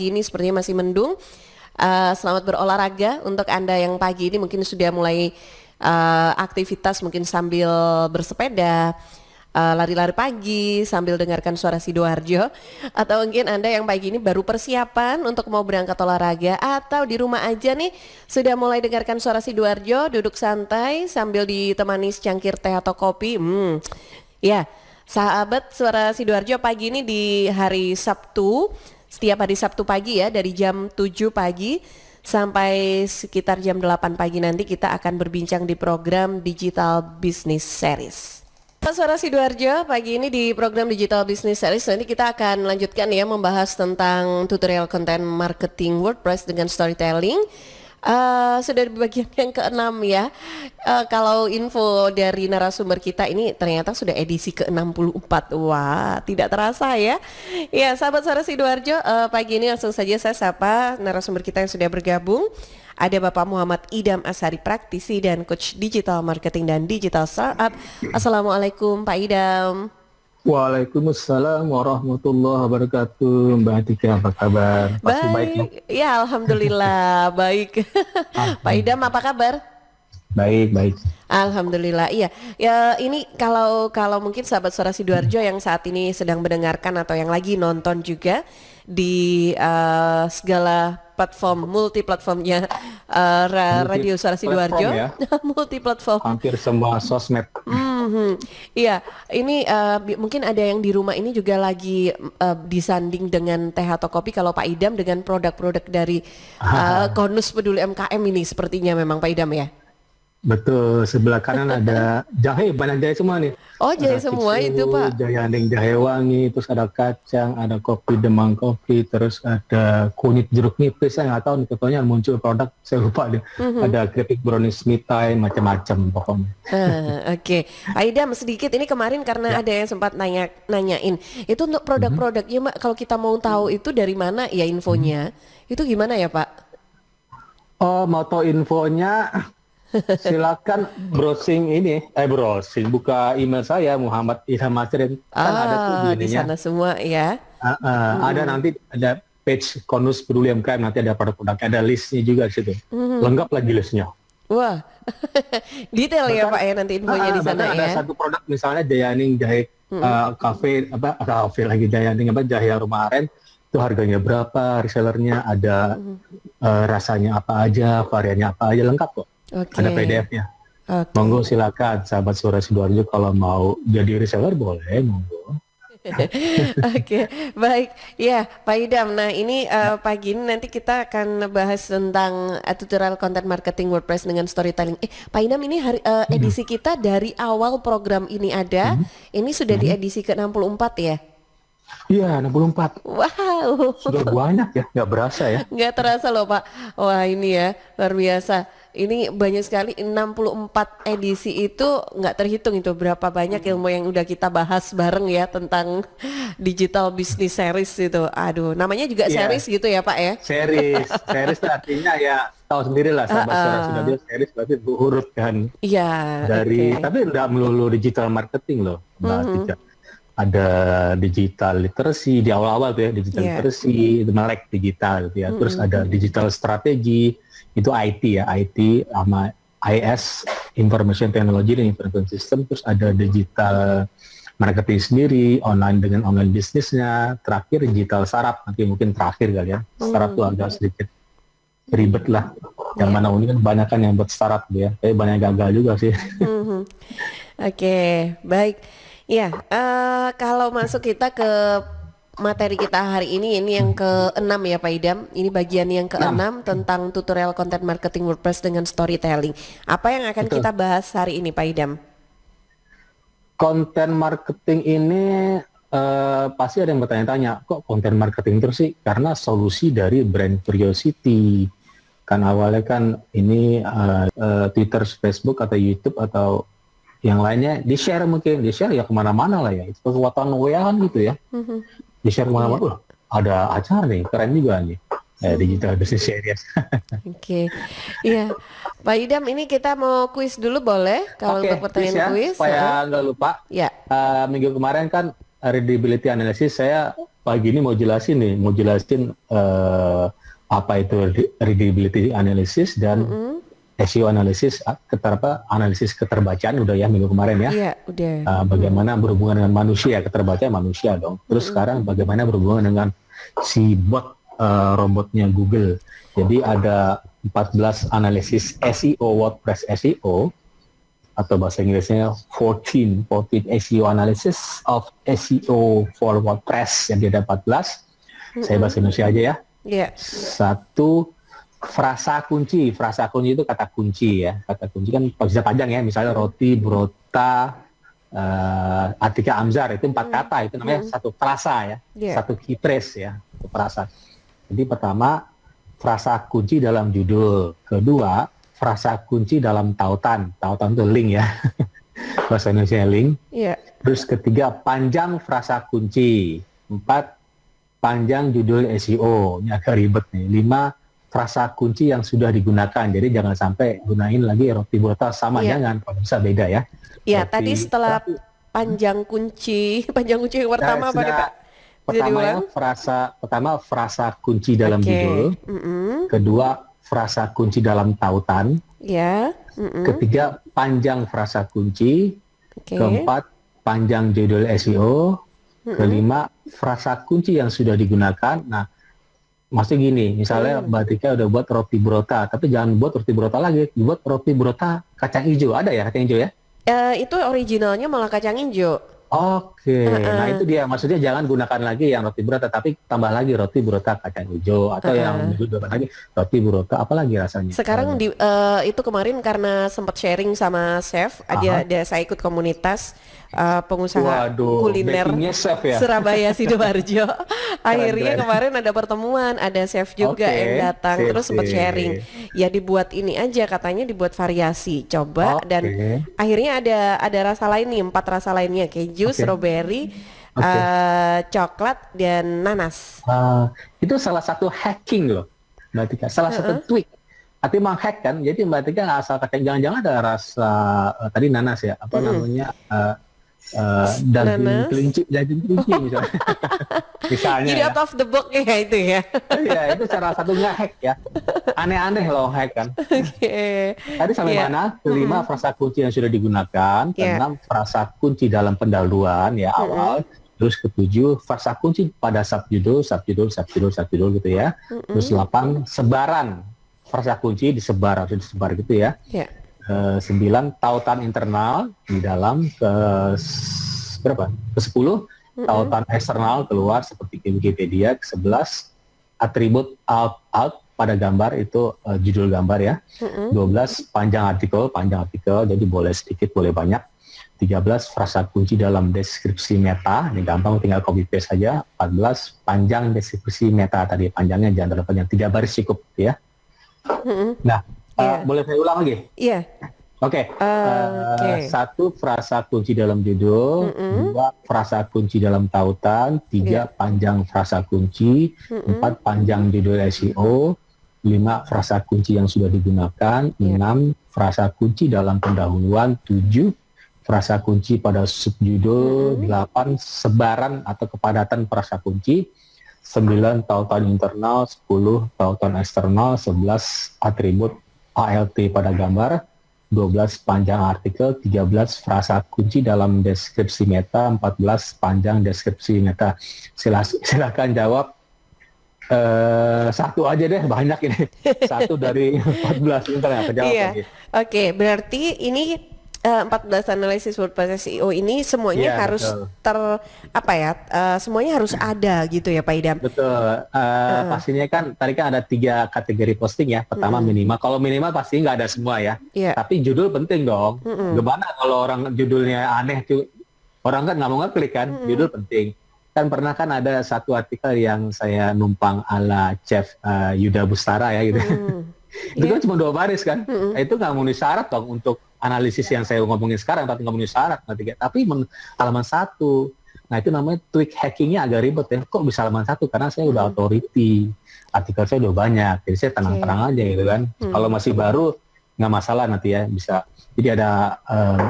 pagi ini sepertinya masih mendung. Selamat berolahraga untuk Anda yang pagi ini mungkin sudah mulai aktivitas mungkin sambil bersepeda, lari-lari pagi sambil dengarkan suara Sidoarjo, atau mungkin Anda yang pagi ini baru persiapan untuk mau berangkat olahraga, atau di rumah aja nih sudah mulai dengarkan suara Sidoarjo, duduk santai sambil ditemani secangkir teh atau kopi. Ya, sahabat suara Sidoarjo, pagi ini di hari Sabtu, setiap hari Sabtu pagi ya, dari jam 7 pagi sampai sekitar jam 8 pagi nanti kita akan berbincang di program Digital Business Series. Suara Sidoarjo, pagi ini di program Digital Business Series nanti kita akan lanjutkan ya, membahas tentang tutorial konten marketing WordPress dengan storytelling. Sudah di bagian yang ke-6 ya. Kalau info dari narasumber kita ini ternyata sudah edisi ke-64. Wah, tidak terasa ya. Ya, sahabat suara Sidoarjo, pagi ini langsung saja saya sapa narasumber kita yang sudah bergabung. Ada Bapak Muhammad Idam Ashari, praktisi dan coach digital marketing dan digital startup. Assalamualaikum Pak Idam. Waalaikumsalam warahmatullahi wabarakatuh. Mbak Atika, apa kabar? Pasti baik ya? Alhamdulillah baik. Pak Idam, apa kabar? Baik. Alhamdulillah. Iya. Ya, ini kalau mungkin sahabat suara Sidoarjo yang saat ini sedang mendengarkan atau yang lagi nonton juga di segala platform, multi platformnya Radio Suara Sidoarjo, ya? Multi platform. Hampir semua sosmed. Iya, ini mungkin ada yang di rumah ini juga lagi disanding dengan teh atau kopi. Kalau Pak Idam dengan produk-produk dari Konus Peduli MKM ini sepertinya memang Pak Idam ya. Betul, sebelah kanan ada jahe, banyak jahe semua nih. Oh, jahe ada semua kiksu, itu Pak. Jahe anding, jahe wangi, terus ada kacang, ada kopi Demang Kopi, terus ada kunyit jeruk nipis. Saya nggak tahu nih, fotonya muncul produk, saya lupa deh. Ada keripik brownies mitai, macam-macam pokoknya. Oke. Pak Idam, sedikit ini kemarin karena ada yang sempat nanyain, itu untuk produk-produknya Mbak, kalau kita mau tahu itu dari mana ya infonya, itu gimana ya Pak? Oh, mau tahu infonya? Silakan browsing buka email saya Muhammad Ilham Ashari, kan ada tuh di sana semua ya. Ada nanti ada page Konus Peduli MKM, nanti ada produk-produknya, ada listnya juga di situ. Lengkap lagi listnya. Wah, detail ya Pak ya nanti infonya di sana ya. Ada satu produk misalnya Jayaning jahe kafe Jayaning jahe aroma aren, itu harganya berapa, resellernya ada, rasanya apa aja, variannya apa aja, lengkap kok. Ada PDF-nya. Monggo silakan sahabat suara Sidoarjo, kalau mau jadi reseller boleh, monggo. Oke, baik. Ya, Pak Idam. Nah, ini pagi ini nanti kita akan bahas tentang tutorial content marketing WordPress dengan storytelling. Pak Idam, ini edisi kita dari awal program ini ada, ini sudah di edisi ke-64 ya? Iya, 64. Wow. Sudah banyak ya, nggak berasa ya. Nggak terasa loh Pak. Wah, ini ya, luar biasa. Ini banyak sekali, 64 edisi itu nggak terhitung itu berapa banyak ilmu yang udah kita bahas bareng ya tentang Digital Business Series itu. Aduh, namanya juga series gitu ya Pak ya? Series artinya ya tahu sendiri lah, sahabat sudah dia series berarti berurut kan. Iya. Tapi nggak melulu digital marketing loh, Mbak. Ada digital literacy di awal-awal tuh ya, digital literacy, melek digital gitu ya. Terus ada digital strategi, itu IT ya, IT sama IS, Information Technology dan Information System. Terus ada digital marketing sendiri, online dengan online bisnisnya. Terakhir digital startup, nanti mungkin terakhir kali ya. Startup tuh agak sedikit ribet lah. Yang mana ini kan banyak kan yang buat startup ya, tapi banyak gagal juga sih. Oke, baik. Ya, kalau masuk kita ke materi kita hari ini yang ke-6 ya Pak Idam. Ini bagian yang ke-6 tentang tutorial content marketing WordPress dengan storytelling. Apa yang akan kita bahas hari ini Pak Idam? Content marketing ini pasti ada yang bertanya-tanya, kok content marketing terus sih? Karena solusi dari brand curiosity. Kan awalnya kan ini Twitter, Facebook atau YouTube atau yang lainnya di-share ya kemana-mana lah ya. Itu kekuatan WA kan gitu ya. Di-share kemana-mana, ada acara nih, keren juga nih. Digital Business Series. Oke. Iya. Pak Idam, ini kita mau kuis dulu boleh? Kalau untuk pertanyaan kuis. Supaya nggak lupa. Ya. Minggu kemarin kan readability analysis saya pagi ini mau jelasin apa itu readability analysis dan SEO analysis, analisis keterbacaan udah ya minggu kemarin ya. Iya, udah. Bagaimana berhubungan dengan manusia, keterbacaan manusia dong. Terus sekarang bagaimana berhubungan dengan si bot robotnya Google. Jadi ada 14 analisis SEO, WordPress SEO, atau bahasa Inggrisnya 14 SEO analysis of SEO for WordPress. Jadi ada 14. Saya bahasa Indonesia aja ya. Yeah. Satu, frasa kunci itu kata kunci ya. Kata kunci kan bisa panjang ya, misalnya roti, brota, Atika Amzar, itu 4 kata, itu namanya satu frasa ya. Satu key phrase ya, satu frasa. Jadi pertama, frasa kunci dalam judul. Kedua, frasa kunci dalam tautan. Tautan itu link ya. Bahasa Indonesia link. Yeah. Terus ketiga, panjang frasa kunci. 4, panjang judul SEO. Ini agak ribet nih. 5, frasa kunci yang sudah digunakan. Jadi jangan sampai gunain lagi roti brota sama, jangan. Kalau bisa beda ya. Iya, tadi setelah panjang kunci yang pertama apa nih Pak? Pertama frasa kunci dalam judul. Kedua, frasa kunci dalam tautan. Ketiga, panjang frasa kunci. Keempat, panjang judul SEO. Kelima, frasa kunci yang sudah digunakan. Nah, maksudnya gini, misalnya Mbak Tika udah buat roti brota, tapi jangan buat roti brota lagi, buat roti brota kacang hijau. Ada ya kacang hijau ya? Itu originalnya malah kacang hijau. Oke, nah itu dia, maksudnya jangan gunakan lagi yang roti brota, tapi tambah lagi roti brota kacang hijau, atau yang lagi roti brota apa lagi rasanya. Sekarang itu kemarin karena sempat sharing sama chef, ada saya ikut komunitas pengusaha kuliner chef ya? Surabaya Sidoarjo. Akhirnya kemarin ada pertemuan, ada chef juga yang datang, terus sempat sharing. Ya dibuat ini aja, katanya dibuat variasi, coba dan akhirnya ada rasa lain nih, 4 rasa lainnya, keju, strawberry, coklat dan nanas. Itu salah satu hacking loh, Mbak Tika. Salah satu tweak. Artinya menghack kan. Jadi Mbak Tika nggak asal pakai, jangan-jangan ada rasa tadi nanas ya, apa namanya? Daging kelinci misalnya. Misalnya jadi out of the box ya itu ya. Iya, itu salah satu nge-hack ya. Aneh-aneh loh hack kan. Tadi sampai mana? Kelima, frasa kunci yang sudah digunakan. Keenam, frasa kunci dalam pendahuluan ya awal. Terus ketujuh, frasa kunci pada subjudul gitu ya. Terus 8, sebaran. Frasa kunci disebar gitu ya. 9, tautan internal di dalam. Ke-10, tautan eksternal keluar seperti Wikipedia. Ke-11, atribut out pada gambar itu judul gambar ya. 12, panjang artikel, jadi boleh sedikit boleh banyak. 13, frasa kunci dalam deskripsi meta, ini gampang tinggal copy paste saja. 14, panjang deskripsi meta, tadi panjangnya jangan terlalu panjang, 3 baris cukup ya. Nah, boleh saya ulang lagi? Iya. Oke. 1, frasa kunci dalam judul. 2, frasa kunci dalam tautan. 3, panjang frasa kunci. 4, panjang judul SEO. 5, frasa kunci yang sudah digunakan. 6, frasa kunci dalam pendahuluan. 7, frasa kunci pada subjudul. 8, sebaran atau kepadatan frasa kunci. 9, tautan internal. 10, tautan eksternal. 11, atribut ALT pada gambar. 12, panjang artikel. 13, frasa kunci dalam deskripsi meta. 14, panjang deskripsi meta. Silakan jawab. 1 aja deh, banyak ini. 1 dari 14, bentar ya, kejawab lagi. Oke, berarti ini 14 analisis WordPress SEO ini semuanya harus semuanya harus ada gitu ya Pak Idam. Betul. Pastinya kan tadi kan ada 3 kategori posting ya. Pertama minimal. Kalau minimal pasti nggak ada semua ya. Tapi judul penting dong. Gimana kalau orang judulnya aneh tuh, orang kan nggak mau ngeklik kan. Judul penting. Kan pernah kan ada satu artikel yang saya numpang ala Chef Yuda Bustara ya gitu. Itu kan cuma 2 baris kan. Itu nggak memenuhi syarat dong untuk analisis yang saya ngomongin sekarang, tapi nggak memenuhi syarat. Tapi halaman 1. Nah itu namanya tweak hackingnya agak ribet ya. Kok bisa halaman 1? Karena saya udah authority. Artikel saya udah banyak. Jadi saya tenang-tenang aja gitu kan. Kalau masih baru, nggak masalah nanti ya, bisa. Jadi ada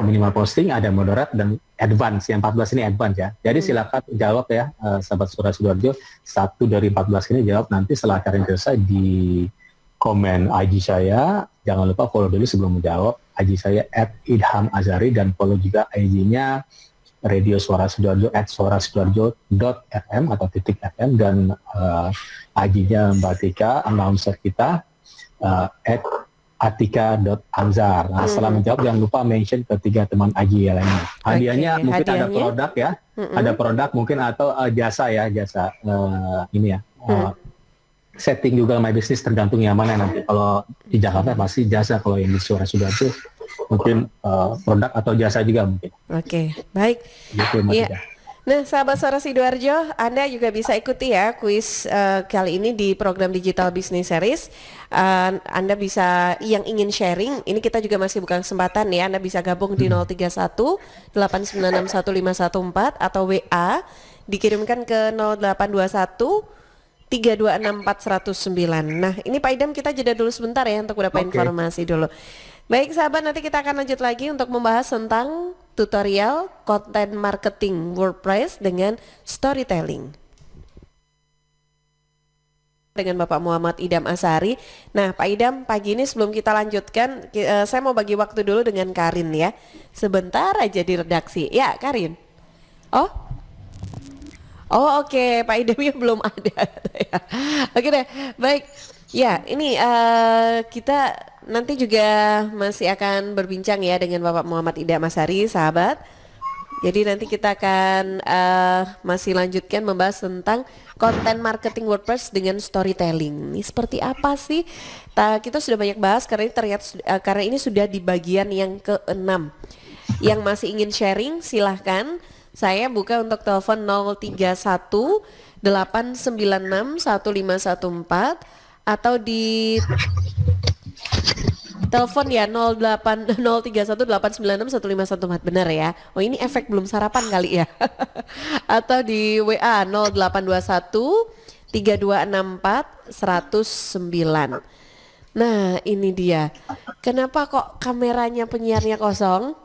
minimal posting, ada moderate dan advance. Yang 14 ini advance ya. Jadi silakan jawab ya, sahabat Suara Sidoarjo. 1 dari 14 ini jawab nanti setelah acara selesai di komen IG saya. Jangan lupa follow dulu sebelum menjawab. IG saya @idhamazari dan follow juga IG-nya Radio Suara Sidoarjo @suarasidoarjo.fm atau .fm dan IG-nya Mbak Tika, announcer kita @atika.anzar. Nah, setelah menjawab jangan lupa mention ketiga teman IG lainnya. Hadiahnya mungkin ada produk ya, ada produk mungkin atau jasa ya, jasa ini ya. Setting juga My Business tergantung yang mana nanti. Kalau di Jakarta pasti jasa, kalau yang di Suara Sidoarjo mungkin produk atau jasa juga mungkin. Oke, baik. Gitu, ya. Nah, sahabat Suara Sidoarjo, Anda juga bisa ikuti ya kuis kali ini di program Digital Business Series. Anda bisa yang ingin sharing, ini kita juga masih buka kesempatan ya. Anda bisa gabung di 031 896 1514 atau WA dikirimkan ke 0821 3264109. Nah, ini Pak Idam kita jeda dulu sebentar ya untuk beberapa informasi dulu. Baik sahabat, nanti kita akan lanjut lagi untuk membahas tentang tutorial konten marketing WordPress dengan storytelling dengan Bapak Muhammad Idam Azhari. Nah Pak Idam, pagi ini sebelum kita lanjutkan, saya mau bagi waktu dulu dengan Karin ya. Sebentar aja di redaksi. Ya Karin. Oh oke. Pak Idamnya belum ada. Oke deh, baik. Ya ini kita nanti juga masih akan berbincang ya dengan Bapak Muhammad Idam Azhari, sahabat. Jadi nanti kita akan masih lanjutkan membahas tentang konten marketing WordPress dengan storytelling. Ini seperti apa sih? Kita sudah banyak bahas karena ini ternyata karena ini sudah di bagian yang ke-6. Yang masih ingin sharing silahkan. Saya buka untuk telepon 031 896 1514 atau di telepon ya 031 896 1514 benar ya. Oh ini efek belum sarapan kali ya. Atau di WA 0821 3264 109. Nah ini dia. Kenapa kok kameranya penyiarnya kosong?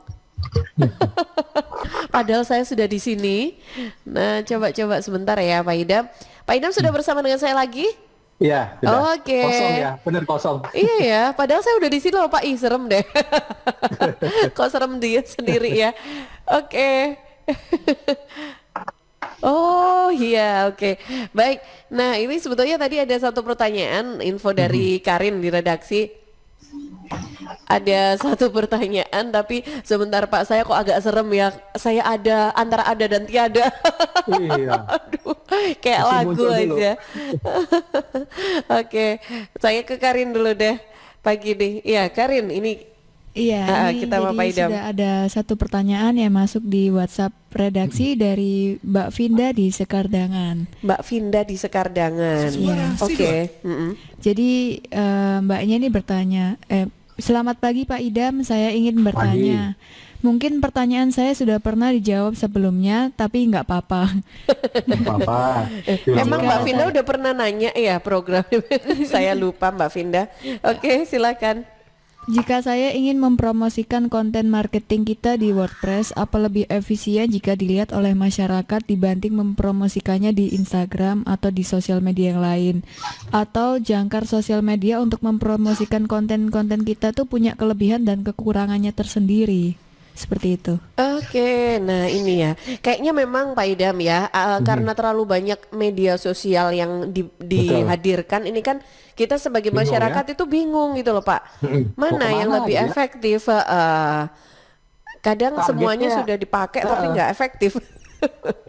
Padahal saya sudah di sini. Nah coba sebentar ya Pak Idam. Pak Idam sudah bersama dengan saya lagi? Iya, Oke. Kosong ya, bener kosong. Iya ya, padahal saya udah di sini loh Pak. Ih serem deh. Kok serem dia sendiri ya. Oke. Oh iya, oke. Baik. Nah ini sebetulnya tadi ada satu pertanyaan info dari Karin di redaksi. Ada satu pertanyaan tapi sebentar Pak, saya kok agak serem ya. Saya ada antara ada dan tiada. Iya. Aduh, kayak masih lagu aja. Oke, saya ke Karin dulu deh pagi nih. Iya Karin, ini iya, kita jadi Pak Idam. Sudah ada satu pertanyaan yang masuk di WhatsApp redaksi dari Mbak Vinda di Sekardangan. Mbak Vinda di Sekardangan. Iya. Oke. Jadi mbaknya ini bertanya, selamat pagi Pak Idam, saya ingin bertanya. Mungkin pertanyaan saya sudah pernah dijawab sebelumnya, tapi nggak apa-apa. Apa? Emang Mbak Vinda udah pernah nanya ya program? Saya lupa Mbak Vinda. Oke, silakan. Jika saya ingin mempromosikan konten marketing kita di WordPress, apa lebih efisien jika dilihat oleh masyarakat dibanding mempromosikannya di Instagram atau di sosial media yang lain? Atau jangkar sosial media untuk mempromosikan konten-konten kita tuh punya kelebihan dan kekurangannya tersendiri? Seperti itu. Oke, nah ini ya. Kayaknya memang Pak Idam ya, karena terlalu banyak media sosial yang dihadirkan, ini kan kita sebagai bingung, masyarakat ya? Itu bingung gitu loh Pak. Mana yang lebih efektif? Kadang targetnya semuanya sudah dipakai tapi nggak efektif.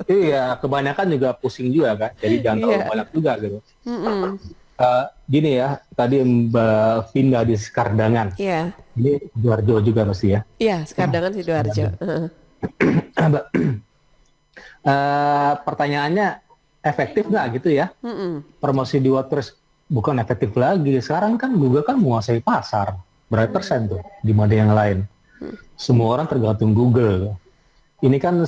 Iya, kebanyakan juga pusing juga kan. Jadi jangan terlalu banyak juga gitu. Gini ya, tadi Mbak Vinda di Sekardangan. Iya. Ini Sidoarjo juga pasti ya? Iya, Sekardangan Sidoarjo. Pertanyaannya efektif nggak gitu ya? Promosi di WordPress bukan efektif lagi. Sekarang kan Google kan menguasai pasar. Berapa persen tuh di mana yang lain? Semua orang tergantung Google. Ini kan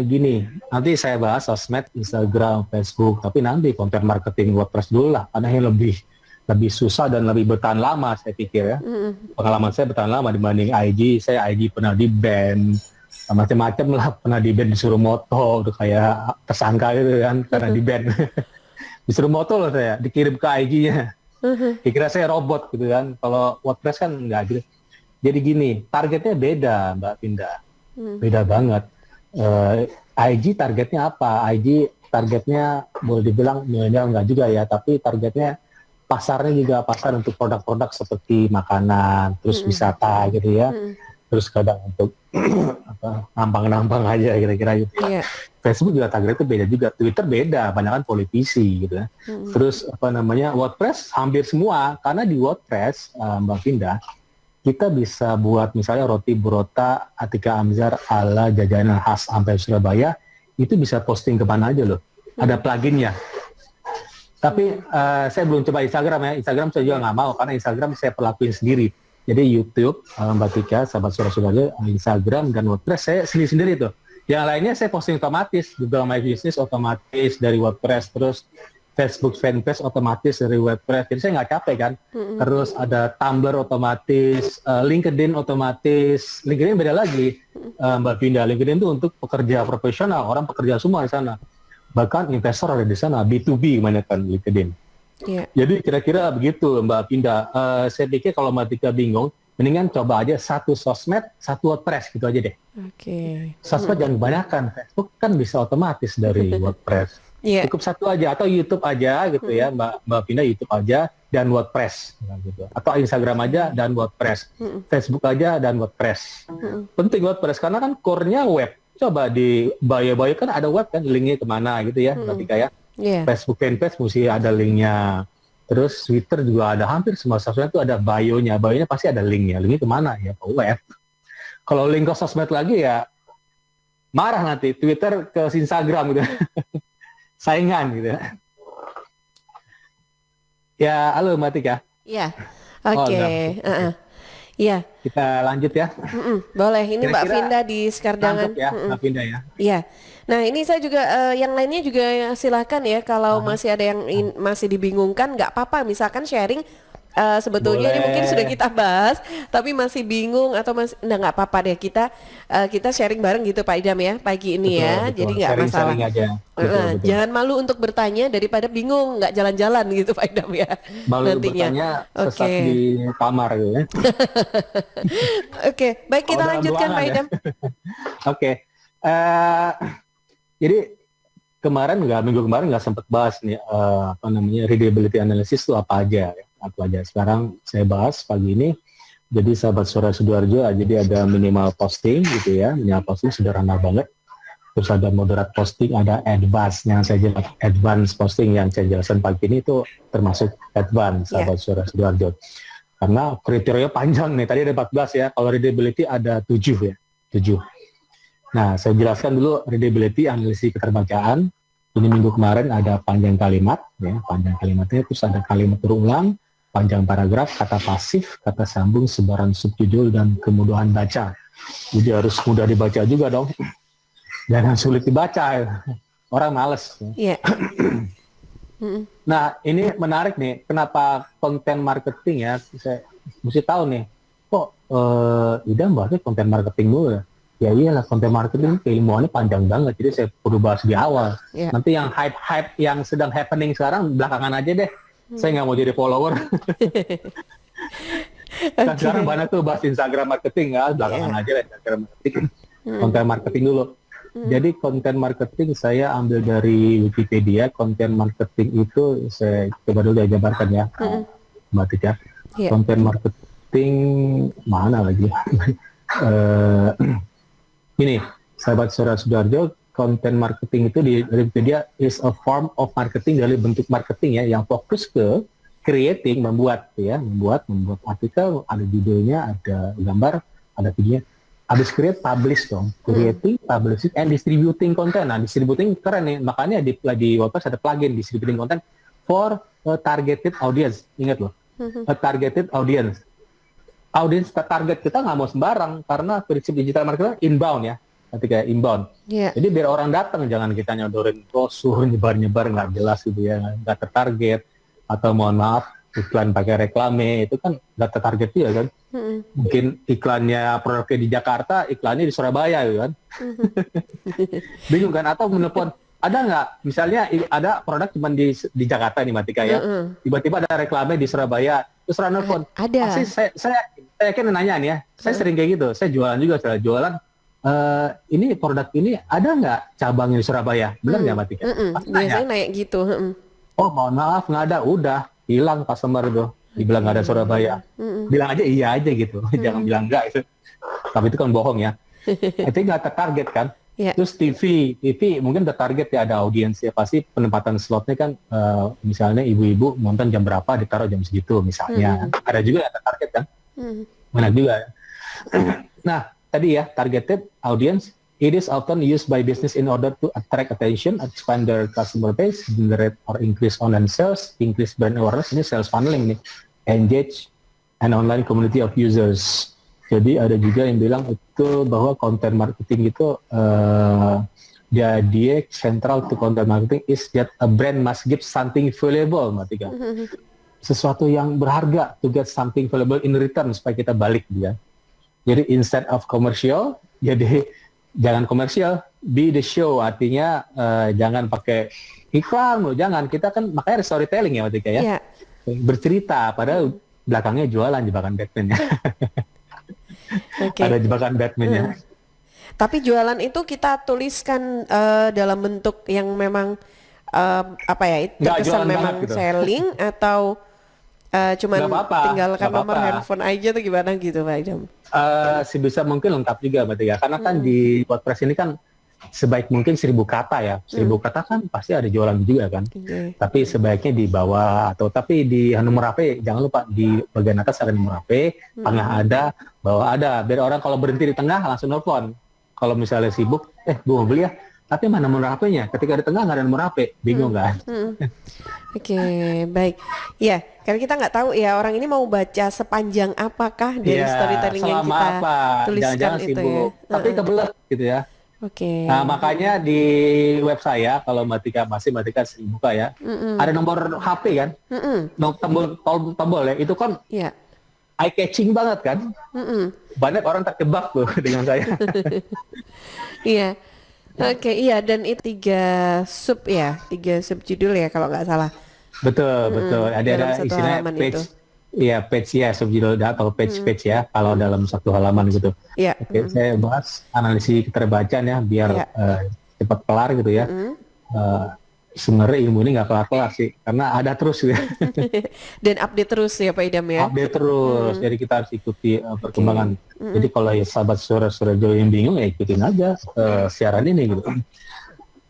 gini, nanti saya bahas sosmed, Instagram, Facebook, tapi nanti konten marketing WordPress dulu lah, karena yang lebih lebih susah dan lebih bertahan lama saya pikir ya. Pengalaman saya bertahan lama dibanding IG. Saya IG pernah di ban, macam-macam lah, pernah di ban, disuruh moto, udah kayak tersangka gitu kan karena di ban. Disuruh moto loh saya, dikirim ke IG-nya. Dikira saya robot gitu kan. Kalau WordPress kan enggak gitu. Jadi gini, targetnya beda Mbak Vinda. Beda banget. IG targetnya apa? IG targetnya boleh dibilang milenial enggak juga ya, tapi targetnya pasarnya juga pasar untuk produk-produk seperti makanan, terus wisata gitu ya, terus kadang untuk nampang-nampang aja kira-kira gitu. Yeah. Facebook juga targetnya beda juga, Twitter beda, banyak kan politisi gitu ya. Terus WordPress hampir semua, karena di WordPress Mbak Vinda, kita bisa buat misalnya roti burota Atika Amzar ala jajanan khas sampai Surabaya, itu bisa posting kemana aja loh, ada pluginnya. Tapi saya belum coba Instagram ya. Instagram saya juga nggak mau karena Instagram saya pelakuin sendiri. Jadi YouTube, Mbak Tika, sahabat suara-suara, Instagram dan WordPress saya sendiri-sendiri tuh. Yang lainnya saya posting otomatis. Google My Business otomatis dari WordPress, terus Facebook fanpage otomatis dari WordPress. Jadi saya nggak capek kan. Terus ada Tumblr otomatis, LinkedIn otomatis. LinkedIn beda lagi, Mbak Vinda. LinkedIn itu untuk pekerja profesional, orang pekerja semua di sana. Bahkan investor ada di sana, B2B kebanyakan LinkedIn. Yeah. Jadi kira-kira begitu Mbak Vinda. Saya pikir kalau Mbak Tika bingung, mendingan coba aja satu sosmed, satu WordPress gitu aja deh. Oke. Sosmed jangan kebanyakan, Facebook kan bisa otomatis dari WordPress. Yeah. Cukup satu aja, atau YouTube aja gitu ya, Mbak Vinda, YouTube aja dan WordPress gitu. Atau Instagram aja dan WordPress. Facebook aja dan WordPress. Penting WordPress karena kan core-nya web. Coba di bio-bio kan ada web kan, linknya kemana gitu ya, berarti kayak Facebook fanpage mesti ada linknya. Terus Twitter juga ada, hampir semua sosmed itu ada bio-nya pasti ada linknya kemana ya, ke web. Kalau link ke sosmed lagi ya marah nanti, Twitter ke Instagram gitu. Saingan gitu ya. Halo Mbak Tika. Iya, oke. Iya. Kita lanjut ya. Boleh. Ini Mbak Vinda di Sekardangan. Ya, Mbak Vinda ya. Iya. Nah ini saya juga yang lainnya juga silahkan ya. Kalau masih ada yang masih dibingungkan, nggak apa-apa. Misalkan sharing. Sebetulnya ini mungkin sudah kita bahas, tapi masih bingung atau masih nggak apa-apa deh, kita sharing bareng gitu Pak Idam ya pagi ini. Betul. Jadi nggak masalah. Aja. Betul. Jangan malu untuk bertanya daripada bingung nggak jalan-jalan gitu Pak Idam ya. Malu bertanya sesat di kamar gitu ya. Oke, baik kita lanjutkan Pak Idam. Oke. Jadi minggu kemarin nggak sempat bahas nih readability analysis itu apa aja ya. Sekarang saya bahas pagi ini. Jadi sahabat Suara Sidoarjo, jadi ada minimal posting gitu ya. Minimal posting sederhana banget. Terus ada moderate posting, ada advance yang saya jelaskan. Advance posting yang saya jelaskan pagi ini itu termasuk advance sahabat Suara Sidoarjo. Karena kriteria panjang nih. Tadi ada 14 ya. Kalau readability ada 7 ya. 7. Nah, saya jelaskan dulu readability, analisis keterbacaan. Ini minggu kemarin ada panjang kalimat ya. Panjang kalimatnya, terus ada kalimat berulang, panjang paragraf, kata pasif, kata sambung, sebaran subjudul, dan kemudahan baca. Jadi harus mudah dibaca juga dong. Jangan sulit dibaca. Orang males. Iya. Nah, ini menarik nih. Kenapa konten marketing ya? Saya mesti tahu nih. Kok Idam bahasnya konten marketing dulu ya? Ya iyalah, konten marketing keilmuannya panjang banget. Jadi saya perlu bahas di awal. Yeah. Nanti yang hype-hype yang sedang happening sekarang belakangan aja deh. Saya nggak mau jadi follower. Kan sekarang banyak tuh bahas Instagram marketing ya, belakangan aja lah Instagram marketing. Konten marketing dulu. Jadi konten marketing saya ambil dari Wikipedia. Konten marketing itu saya coba dulu jabarkan ya, Mbak Tika. Konten marketing mana lagi? Ini sahabat Suara Sidoarjo. Konten marketing itu di Wikipedia is a form of marketing, dari bentuk marketing ya, yang fokus ke creating, membuat artikel, ada judulnya, ada gambar, ada videonya. Habis create, publish dong. Creating, publishing, and distributing content. Nah, distributing keren nih, makanya di WordPress ada plugin distributing content for a targeted audience. Ingat loh, a targeted audience. Audience target kita nggak mau sembarang, karena prinsip digital marketing inbound ya. Ketika inbound, jadi biar orang datang, jangan kita nyodorin brosur, nyebar-nyebar nggak jelas gitu ya, nggak tertarget, atau mohon maaf iklan pakai reklame itu kan data target dia kan. Mungkin iklannya produknya di Jakarta, iklannya di Surabaya gitu kan. Bingung kan? Atau menelpon, ada nggak misalnya ada produk cuma di Jakarta nih Matika ya, tiba-tiba ada reklame di Surabaya, terus orang nelpon. Ada. Pasti saya yakin nanya nih ya, saya sering kayak gitu, saya jualan juga, saya jualan. Ini produk ini ada nggak cabangnya di Surabaya? Benar nggak Matika? Biasanya nanya gitu. Oh mohon maaf nggak ada, udah hilang customer tuh. Dibilang nggak ada Surabaya, bilang aja iya aja gitu, jangan bilang enggak itu. Tapi itu kan bohong ya. Itu nggak tertarget kan. Terus TV mungkin tertarget ya, ada audiens ya, pasti penempatan slotnya kan misalnya ibu-ibu nonton jam berapa ditaruh jam segitu misalnya. Ada juga yang tertarget kan. Banyak juga. Nah tadi ya, targeted audience, it is often used by business in order to attract attention, expand their customer base, generate or increase online sales, increase brand awareness. Ini sales funneling nih, engage an online community of users. Jadi ada juga yang bilang itu bahwa content marketing itu the idea central to content marketing is that a brand must give something valuable, Matika. Sesuatu yang berharga to get something valuable in return supaya kita balik dia. Jadi instead of commercial, jadi jangan komersial, be the show, artinya jangan pakai iklan, jangan, kita kan makanya storytelling ya Matika ya. Bercerita, padahal belakangnya jualan jebakan Batman ya. Ada jebakan Batman-nya. Tapi jualan itu kita tuliskan dalam bentuk yang memang terkesan memang gitu. Selling atau cuman tinggalkan nomor handphone aja atau gimana gitu Pak Idam? Sebisa mungkin lengkap juga Mbak Tia, karena kan di WordPress ini kan sebaik mungkin 1000 kata ya. 1000 kata kan pasti ada jualan juga kan. Tapi sebaiknya di bawah atau tapi di nomor HP jangan lupa di bagian atas ada nomor HP, tengah ada, bawah ada. Biar orang kalau berhenti di tengah langsung nelfon. Kalau misalnya sibuk, gue mau beli ya, tapi mana nomor HP-nya? Ketika di tengah nggak ada nomor HP, bingung kan? Oke, baik. Ya, karena kita nggak tahu ya orang ini mau baca sepanjang apakah dari storytelling yang kita tuliskan. Jangan-jangan itu sibuk, ya. tapi kebelet gitu ya. Nah makanya di web saya kalau Mbak Tika sering buka ya, ada nomor HP kan, tombol ya, itu kan eye catching banget kan, banyak orang terjebak tuh dengan saya. Iya, iya, dan itu 3 sub judul ya kalau nggak salah. Betul, ada istilahnya page. Iya, page ya, subjudul atau page ya, kalau dalam satu halaman gitu. Oke, saya bahas analisis keterbacaan ya, biar cepat kelar gitu ya. Sebenarnya ilmu ini nggak kelar-kelar sih, karena ada terus gitu. Dan update terus ya Pak Idam ya? Update terus, jadi kita harus ikuti perkembangan. Jadi kalau ya sahabat suara-suara jauh yang bingung, ya ikutin aja siaran ini gitu.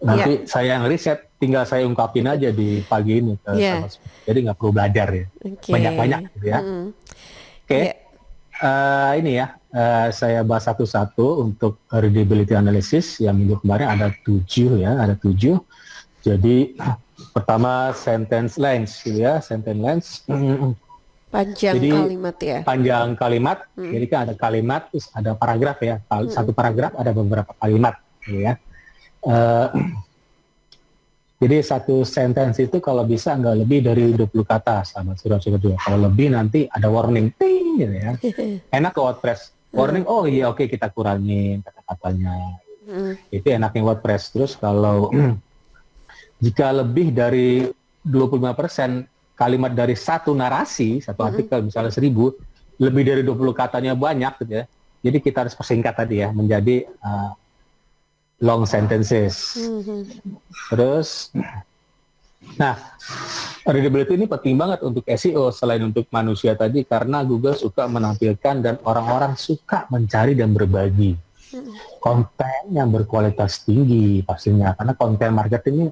Nanti saya yang riset, tinggal saya ungkapin aja di pagi ini ke sahabat. Jadi nggak perlu belajar ya, banyak-banyak gitu ya. Ini ya, saya bahas satu-satu untuk readability analysis yang minggu kemarin ada 7 ya, ada 7. Jadi pertama sentence length gitu ya, sentence length. Panjang kalimat ya. Panjang kalimat, jadi kan ada kalimat, terus ada paragraf ya. Satu paragraf ada beberapa kalimat gitu ya. Jadi satu sentence itu kalau bisa nggak lebih dari 20 kata sama surat-surat dua. Kalau lebih nanti ada warning, ting, gitu ya. Enak ke WordPress. Warning, oh iya oke, kita kurangin kata-katanya. Itu enaknya WordPress. Terus kalau jika lebih dari 25% kalimat dari satu narasi, satu artikel misalnya 1000, lebih dari 20 katanya banyak gitu ya. Jadi kita harus persingkat tadi ya, menjadi long sentences. Terus, nah, readability ini penting banget untuk SEO selain untuk manusia tadi, karena Google suka menampilkan dan orang-orang suka mencari dan berbagi konten yang berkualitas tinggi pastinya, karena konten marketing ini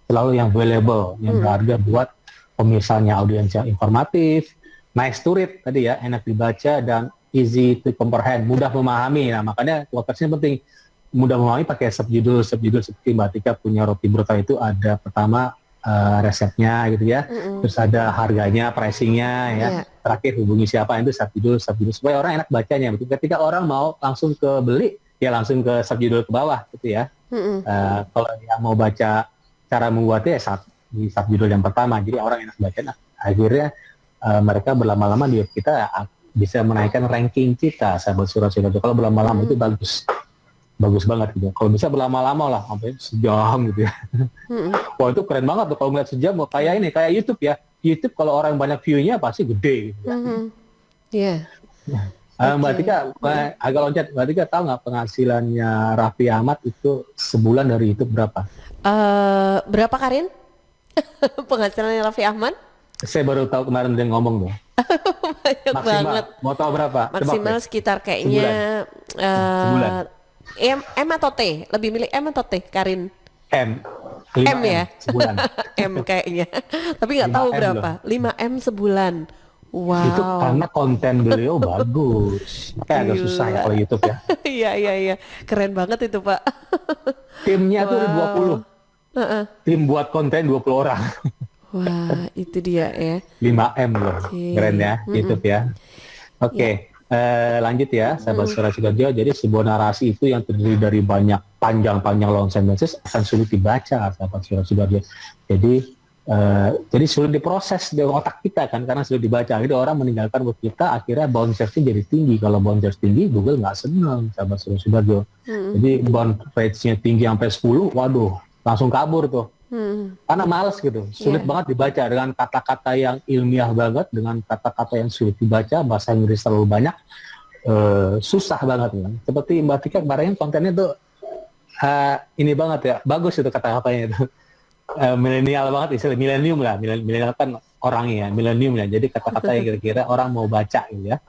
selalu yang valuable, yang berharga buat pemirsanya, audiens yang informatif, nice to read tadi ya, enak dibaca dan easy to comprehend, mudah memahami. Nah makanya WordPress ini penting, mudah memahami pakai subjudul seperti Mbak Tika punya roti brutal itu ada pertama resepnya gitu ya, terus ada harganya, pricingnya ya, terakhir hubungi siapa, itu subjudul supaya orang enak bacanya. Betul, ketika orang mau langsung ke beli ya langsung ke subjudul ke bawah gitu ya. Kalau yang mau baca cara membuatnya ya di subjudul yang pertama, jadi orang enak baca. Nah, akhirnya mereka berlama-lama di kita bisa menaikkan ranking kita, sahabat Surat Sidoarjo. Kalau berlama-lama itu bagus banget gitu. Kalau bisa berlama-lama lah sampai sejam gitu ya. Wah itu keren banget tuh kalau melihat sejam. Kayak YouTube ya. YouTube kalau orang banyak view-nya pasti gede gitu ya. Iya. Mbak Tika agak loncat. Mbak Tika tahu nggak penghasilannya Raffi Ahmad itu sebulan dari YouTube berapa? Berapa Karin? Penghasilannya Raffi Ahmad? Saya baru tahu kemarin dia ngomong tuh. Banyak maksimal, banget. Mau tahu berapa? Maksimal sekitar kayaknya sebulan. M atau T? Lebih milih M atau T, Karin? M ya? Sebulan. M kayaknya. Tapi nggak tahu berapa. 5M sebulan. Wow. Itu karena konten beliau bagus. Makanya agak susah ya kalau YouTube ya. Iya. Keren banget itu, Pak. Timnya tuh 20. Tim buat konten 20 orang. Wah, itu dia ya. 5M loh. Keren ya, YouTube ya. Oke. Lanjut ya, sahabat Surat Sidoarjo. Jadi sebuah narasi itu yang terdiri dari banyak panjang-panjang long sentences akan sulit dibaca, sahabat Surat Sidoarjo. Jadi sulit diproses di otak kita kan, karena sulit dibaca. Jadi orang meninggalkan web kita, akhirnya bounce rate-nya jadi tinggi. Kalau bounce rate tinggi, Google nggak senang, sahabat Surat Sidoarjo. Jadi bounce rate-nya tinggi sampai 10, waduh, langsung kabur tuh. Karena males gitu, sulit banget dibaca dengan kata-kata yang ilmiah banget, dengan kata-kata yang sulit dibaca, bahasa Inggris terlalu banyak, susah banget kan. Seperti Mbak Tika kemarin kontennya tuh ini banget ya, bagus itu kata-katanya itu. Milenial banget, istilah milenium lah. Milenial kan orangnya ya, milenium ya. Jadi kata-kata yang kira-kira orang mau baca gitu ya.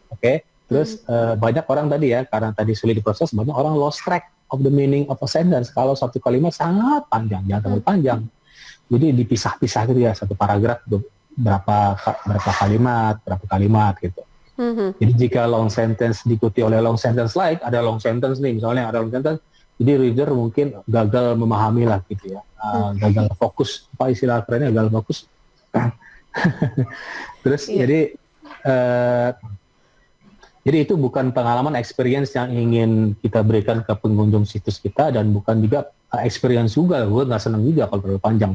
Oke. Terus banyak orang tadi ya, karena tadi sulit diproses, banyak orang lost track of the meaning of a sentence. Kalau satu kalimat sangat panjang, jangan terlalu panjang. Jadi dipisah-pisah gitu ya, satu paragraf itu berapa kalimat gitu. Jadi jika long sentence diikuti oleh long sentence lain, ada long sentence nih misalnya, ada long sentence, jadi reader mungkin gagal memahami lah gitu ya, gagal fokus, apa istilah kerennya, gagal fokus. Terus jadi itu bukan pengalaman experience yang ingin kita berikan ke pengunjung situs kita, dan bukan juga experience Google. Google nggak senang juga kalau terlalu panjang.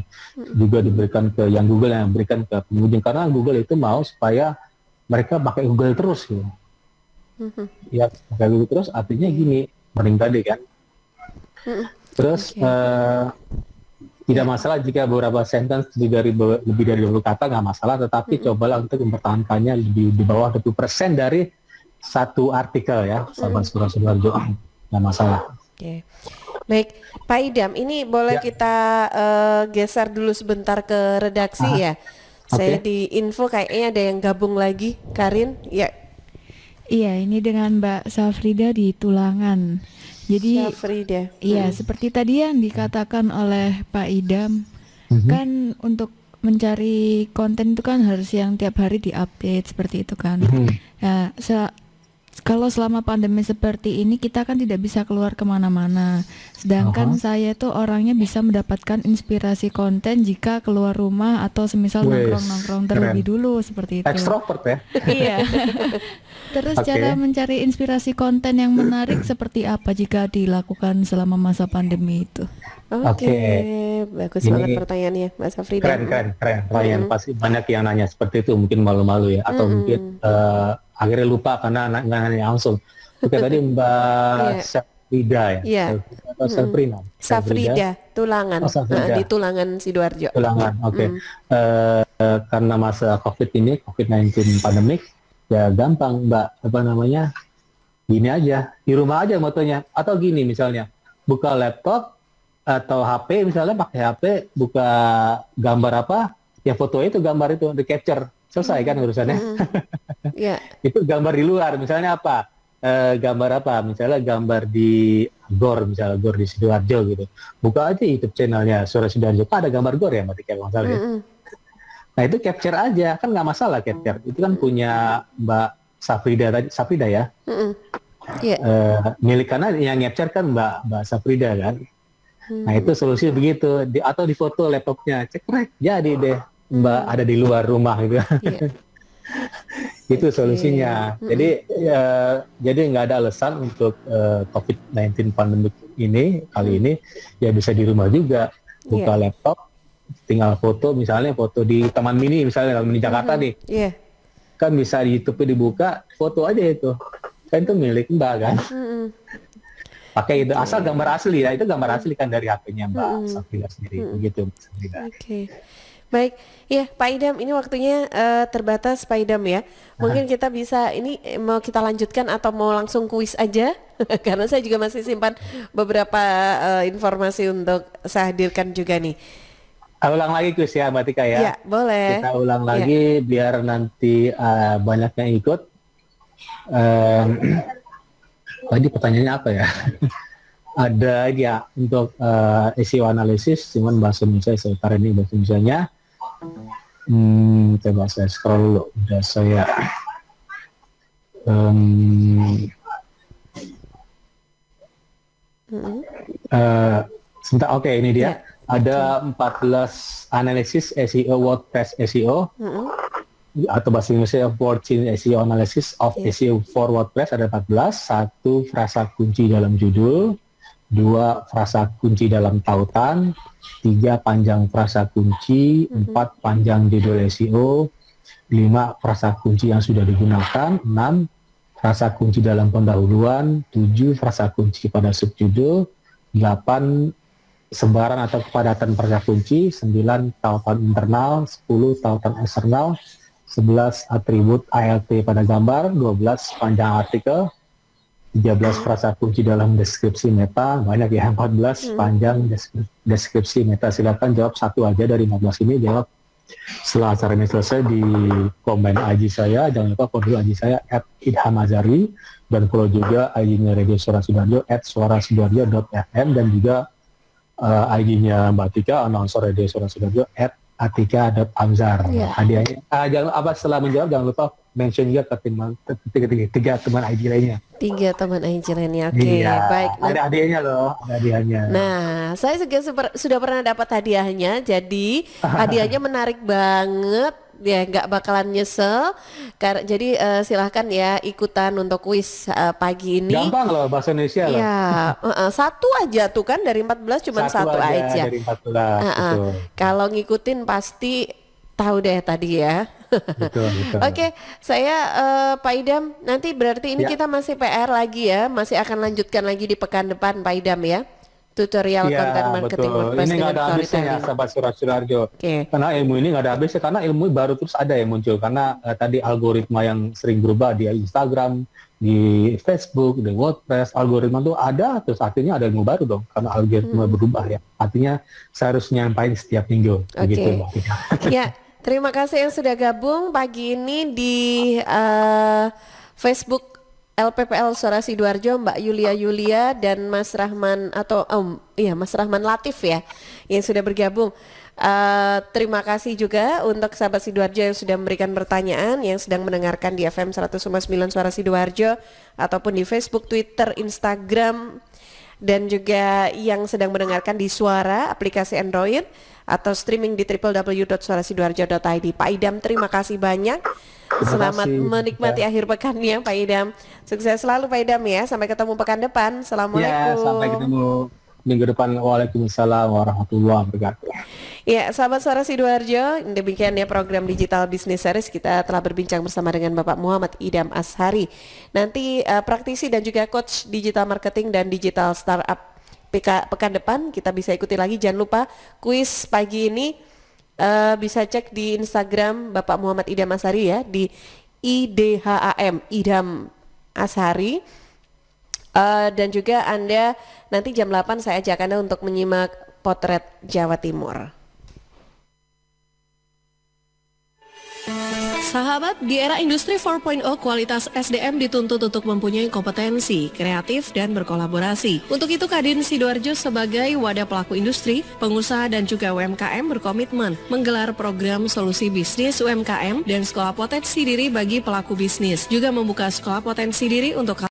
Juga diberikan ke yang Google yang berikan ke pengunjung, karena Google itu mau supaya mereka pakai Google terus gitu. Ya, pakai Google terus artinya gini, mending tadi kan. Terus tidak masalah jika beberapa sentence lebih dari 20 kata, nggak masalah, tetapi cobalah untuk mempertahankannya di bawah 20% dari satu artikel ya, sahabat Surat Sidoarjo, nggak masalah. Oke. Baik, Pak Idam, ini boleh kita geser dulu sebentar ke redaksi ya. Saya di info kayaknya ada yang gabung lagi, Karin, ya. Iya, ini dengan Mbak Safrida di Tulangan. Jadi, Safrida. Iya, seperti tadi yang dikatakan oleh Pak Idam, kan untuk mencari konten itu kan harus yang tiap hari diupdate seperti itu kan. Ya, kalau selama pandemi seperti ini kita kan tidak bisa keluar kemana-mana. Sedangkan saya tuh orangnya bisa mendapatkan inspirasi konten jika keluar rumah atau semisal nongkrong-nongkrong terlebih dulu seperti itu. Extrovert ya? Iya. Terus cara mencari inspirasi konten yang menarik seperti apa jika dilakukan selama masa pandemi itu? Oke. Bagus banget pertanyaannya, Mas Safrida. Keren. Pertanyaan pasti banyak yang nanya seperti itu, mungkin malu-malu ya, atau mungkin akhirnya lupa karena nggak nanya langsung. Oke, tadi Mbak Safrida ya? Atau Safrida, Tulangan. Di Tulangan Sidoarjo. Tulangan, oke. Karena masa COVID-19 pandemik, ya gampang Mbak, gini aja, di rumah aja motonya. Atau gini misalnya, buka laptop atau HP misalnya, pakai HP, buka gambar apa, ya foto itu, gambar itu di capture, selesai kan urusannya. Itu gambar di luar, misalnya apa, gambar apa, misalnya gambar di GOR, misalnya GOR di Sidoarjo gitu, buka aja YouTube channelnya Surat Sidoarjo, ada gambar GOR ya Mbak Tika, ya. Nah itu capture aja, kan nggak masalah capture, itu kan punya Mbak Safrida ya. Milik, karena yang capture kan Mbak Safrida kan. Nah itu solusi begitu, atau di foto laptopnya, cekrek, jadi deh Mbak ada di luar rumah gitu. Itu solusinya. Jadi nggak ada alasan untuk COVID-19 pandemik ini kali ini, ya bisa di rumah juga, buka laptop, tinggal foto, misalnya foto di Taman Mini, misalnya Taman Mini Jakarta nih. Iya. Kan bisa di YouTube dibuka, foto aja itu. Kan itu milik Mbak kan. Pakai itu, asal gambar asli ya, itu gambar asli kan dari HP-nya Mbak Safira sendiri, begitu. Oke. Baik, ya Pak Idam, ini waktunya terbatas Pak Idam ya. Mungkin kita bisa, ini mau kita lanjutkan atau mau langsung kuis aja? Karena saya juga masih simpan beberapa informasi untuk saya hadirkan juga nih. Ulang lagi kuis ya Mbak Tika ya? Ya, boleh. Kita ulang lagi biar nanti banyak yang ikut. Tadi pertanyaannya apa ya? Ada ya untuk SEO analisis, cuman bahasa Indonesia sebentar ini bahasa Indonesianya. Coba saya scroll dulu. Udah saya sebentar. Oke, ini dia. Ada 14 analisis SEO WordPress SEO. Atau bahasa Indonesia 14 SEO analysis of SEO for WordPress, ada 14. 1 frasa kunci dalam judul, 2 frasa kunci dalam tautan, 3 panjang frasa kunci, 4 panjang judul SEO, 5 frasa kunci yang sudah digunakan, 6 frasa kunci dalam pendahuluan, 7 frasa kunci pada subjudul, 8 sebaran atau kepadatan frasa kunci, 9 tautan internal, 10 tautan eksternal, 11 atribut ALT pada gambar, 12 panjang artikel, 13 frasa kunci dalam deskripsi meta, banyak ya, 14 panjang deskripsi meta. Silakan jawab satu aja dari 15 ini, jawab setelah acara ini selesai di komen IG saya. Jangan lupa follow IG saya @idhamazari, dan follow juga IG-nya Radio Suara Sidoarjo @suarasidoarjo.fm, dan juga IG-nya Mbak Tika, announcer Radio Suara Sidoarjo @atika.amzar. Hadiahnya jangan apa, setelah menjawab jangan lupa mention juga ke tiga teman ID lainnya. 3 teman IG lainnya. Oke, baik. Ada hadiahnya loh, ada hadiahnya. Nah, saya juga sudah pernah dapat hadiahnya. Jadi hadiahnya menarik banget. Ya, nggak bakalan nyesel. Jadi silahkan ya ikutan untuk kuis pagi ini. Gampang loh bahasa Indonesia loh. Ya, satu aja tuh kan dari 14 cuma satu aja. Dari 14. Kalau ngikutin pasti tahu deh tadi ya. Betul. Oke, saya Pak Idam, nanti berarti ini kita masih PR lagi ya, masih akan lanjutkan lagi di pekan depan Pak Idam ya. Tutorial konten marketing WordPress ini nggak ada habisnya ya sahabat Suara Sidoarjo. Karena ilmu ini nggak ada habisnya, karena ilmu baru terus ada yang muncul, karena tadi algoritma yang sering berubah di Instagram, di Facebook, di WordPress, algoritma itu ada, terus artinya ada ilmu baru dong, karena algoritma berubah ya. Artinya saya harus nyampain setiap minggu. Begitu, ya, terima kasih yang sudah gabung pagi ini di Facebook LPPL Suara Sidoarjo, Mbak Yulia dan Mas Rahman atau Mas Rahman Latif ya yang sudah bergabung. Terima kasih juga untuk sahabat Sidoarjo yang sudah memberikan pertanyaan, yang sedang mendengarkan di FM 100,9 Suara Sidoarjo ataupun di Facebook, Twitter, Instagram, dan juga yang sedang mendengarkan di Suara aplikasi Android atau streaming di www.suarasidoarjo.id. Pak Idam, terima kasih banyak. Selamat menikmati akhir pekannya Pak Idam. Sukses selalu Pak Idam ya. Sampai ketemu pekan depan. Assalamualaikum. Ya, sampai ketemu minggu depan. Waalaikumsalam warahmatullahi wabarakatuh. Ya, sahabat Suara Sidoarjo, demikian ya program Digital Business Series. Kita telah berbincang bersama dengan Bapak Muhammad Idam Ashari. Nanti praktisi dan juga coach digital marketing dan digital startup. Pekan depan kita bisa ikuti lagi. Jangan lupa kuis pagi ini bisa cek di Instagram Bapak Muhammad Idam Ashari ya, di IDHAM Idam Ashari. Dan juga Anda nanti jam 8 saya ajak Anda untuk menyimak Potret Jawa Timur. Sahabat, di era industri 4.0 kualitas SDM dituntut untuk mempunyai kompetensi, kreatif, dan berkolaborasi. Untuk itu Kadin Sidoarjo sebagai wadah pelaku industri, pengusaha dan juga UMKM berkomitmen menggelar program solusi bisnis UMKM dan sekolah potensi diri bagi pelaku bisnis. Juga membuka sekolah potensi diri untuk